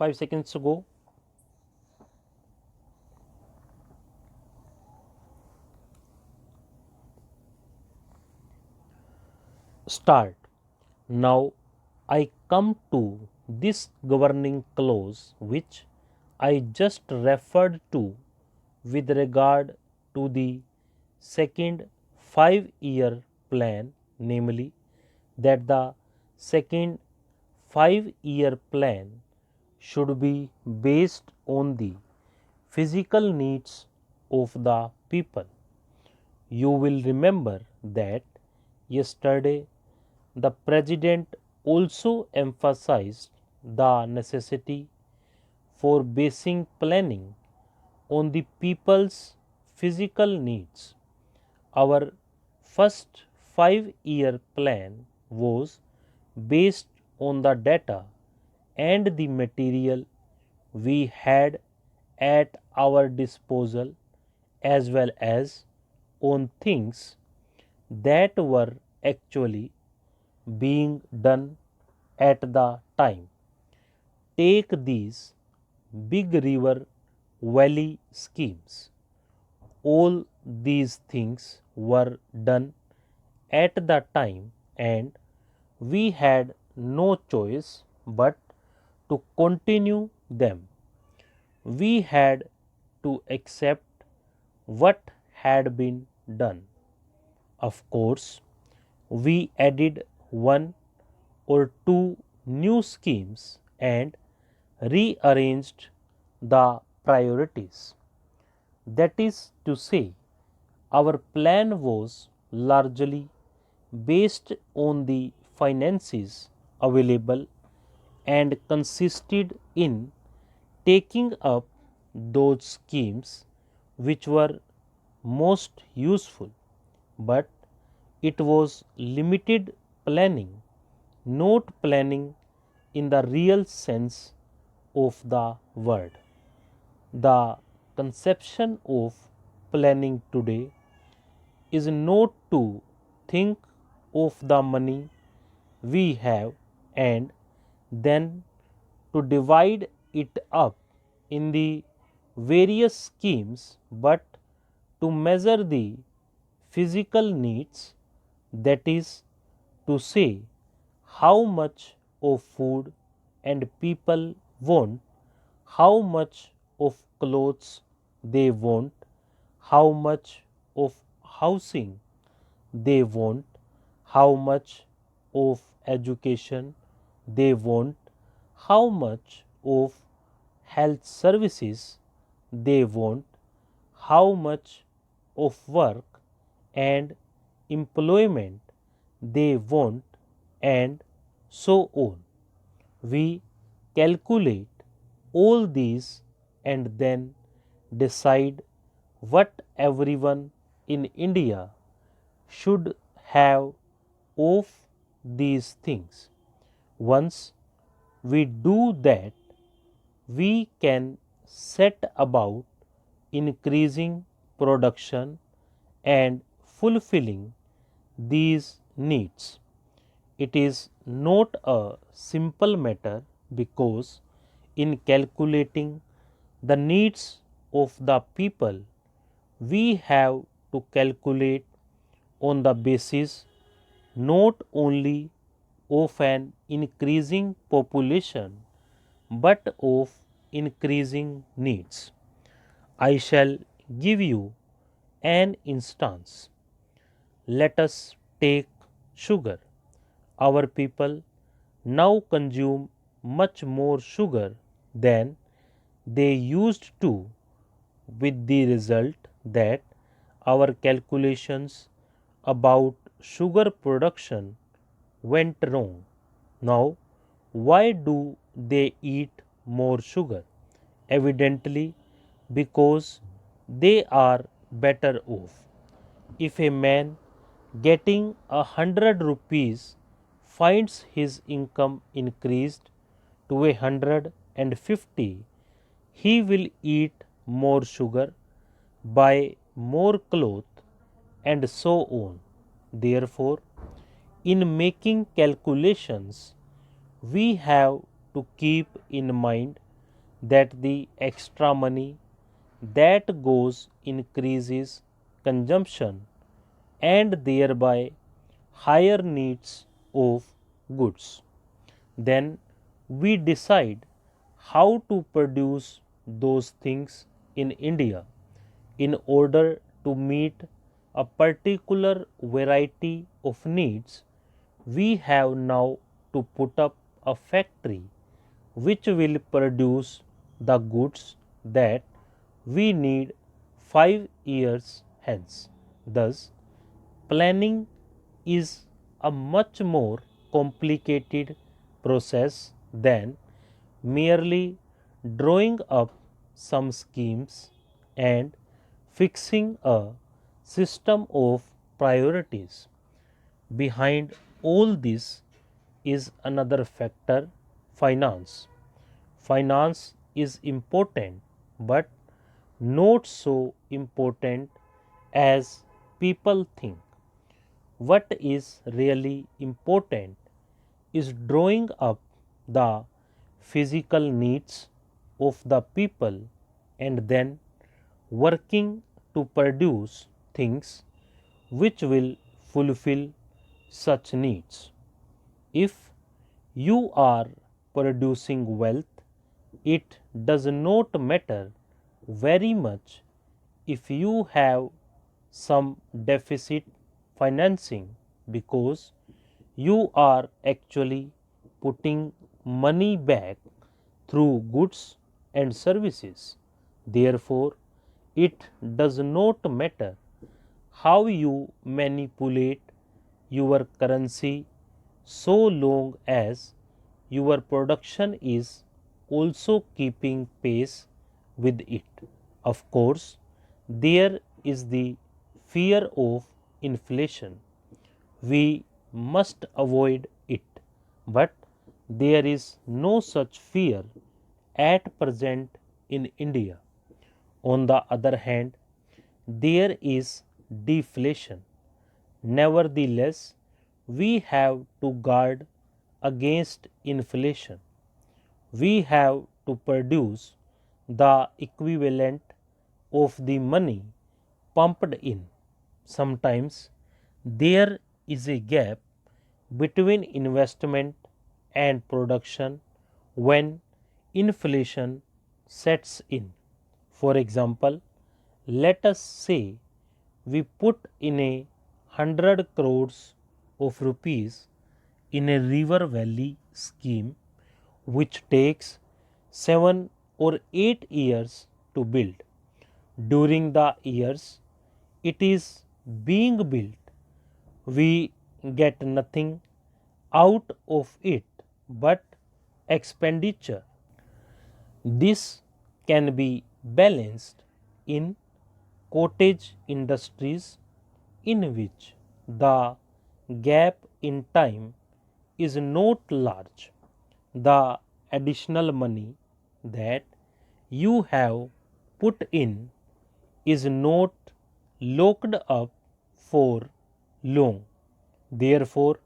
5 seconds ago. Start. Now I come to this governing clause which I just referred to with regard to the second 5-year plan, namely that the second 5-year plan should be based on the physical needs of the people. You will remember that yesterday the President also emphasized the necessity for basing planning on the people's physical needs. Our first 5-year plan was based on the data and the material we had at our disposal, as well as on things that were actually being done at the time. Take these big river valley schemes. All these things were done at the time, and we had no choice but to continue them. We had to accept what had been done. Of course, we added one or two new schemes and rearranged the priorities. That is to say, our plan was largely based on the finances available and consisted in taking up those schemes which were most useful, but it was limited planning, not planning in the real sense of the word. The conception of planning today is not to think of the money we have and then to divide it up in the various schemes, but to measure the physical needs, that is to say, how much of food and people want, how much of clothes they want, how much of housing they want, how much of education they want, how much of health services they want, how much of work and employment they want, and so on. We calculate all these and then decide what everyone in India should have of these things. Once we do that, we can set about increasing production and fulfilling these needs. It is not a simple matter because in calculating the needs of the people, we have to calculate on the basis not only of an increasing population but of increasing needs. I shall give you an instance. Let us take sugar. Our people now consume much more sugar than they used to, with the result that our calculations about sugar production went wrong. Now, why do they eat more sugar? Evidently, because they are better off. If a man getting 100 rupees finds his income increased to 150, he will eat more sugar, buy more cloth, and so on. Therefore, in making calculations, we have to keep in mind that the extra money that goes increases consumption and thereby higher needs of goods. Then we decide how to produce those things in India in order to meet a particular variety of needs. We have now to put up a factory which will produce the goods that we need 5 years hence. Thus, planning is a much more complicated process than merely drawing up some schemes and fixing a system of priorities. Behind all this is another factor, finance. Finance is important, but not so important as people think. What is really important is drawing up the physical needs of the people and then working to produce things which will fulfill such needs. If you are producing wealth, it does not matter very much if you have some deficit financing because you are actually putting money back through goods and services. Therefore, it does not matter how you manipulate your currency so long as your production is also keeping pace with it. Of course, there is the fear of inflation. We must avoid it, but there is no such fear at present in India. On the other hand, there is deflation. Nevertheless, we have to guard against inflation. We have to produce the equivalent of the money pumped in. Sometimes there is a gap between investment and production when inflation sets in. For example, let us say we put in 100 crores of rupees in a river valley scheme which takes 7 or 8 years to build. During the years it is being built, we get nothing out of it but expenditure. This can be balanced in cottage industries in which the gap in time is not large. The additional money that you have put in is not locked up for long. Therefore,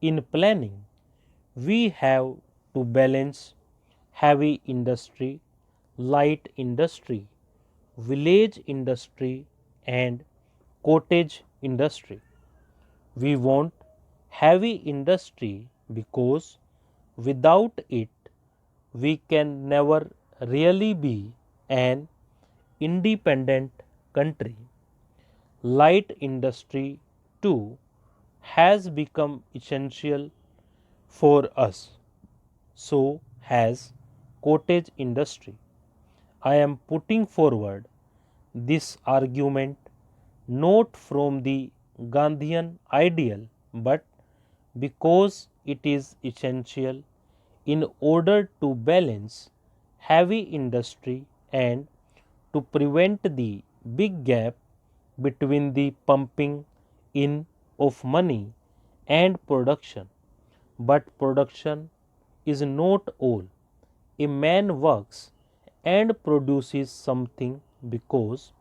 in planning, we have to balance heavy industry, light industry, village industry, and cottage industry. We want heavy industry because without it, we can never really be an independent country. Light industry too has become essential for us. So has cottage industry. I am putting forward this argument not from the Gandhian ideal but because it is essential in order to balance heavy industry and to prevent the big gap between the pumping in of money and production. But production is not all. A man works and produces something because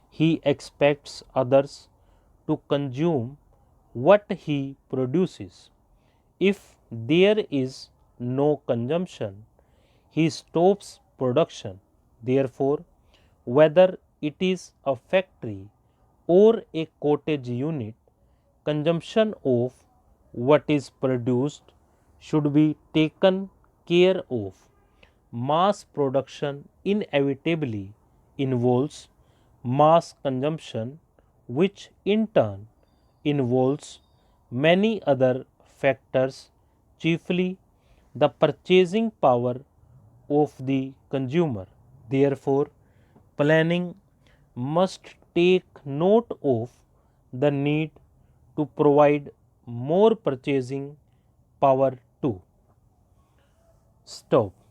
he expects others to consume what he produces. If there is no consumption, he stops production. Therefore, whether it is a factory or a cottage unit, consumption of what is produced should be taken care of. Mass production inevitably involves mass consumption, which in turn involves many other factors, chiefly the purchasing power of the consumer. Therefore, planning must take note of the need to provide more purchasing power to. Stop.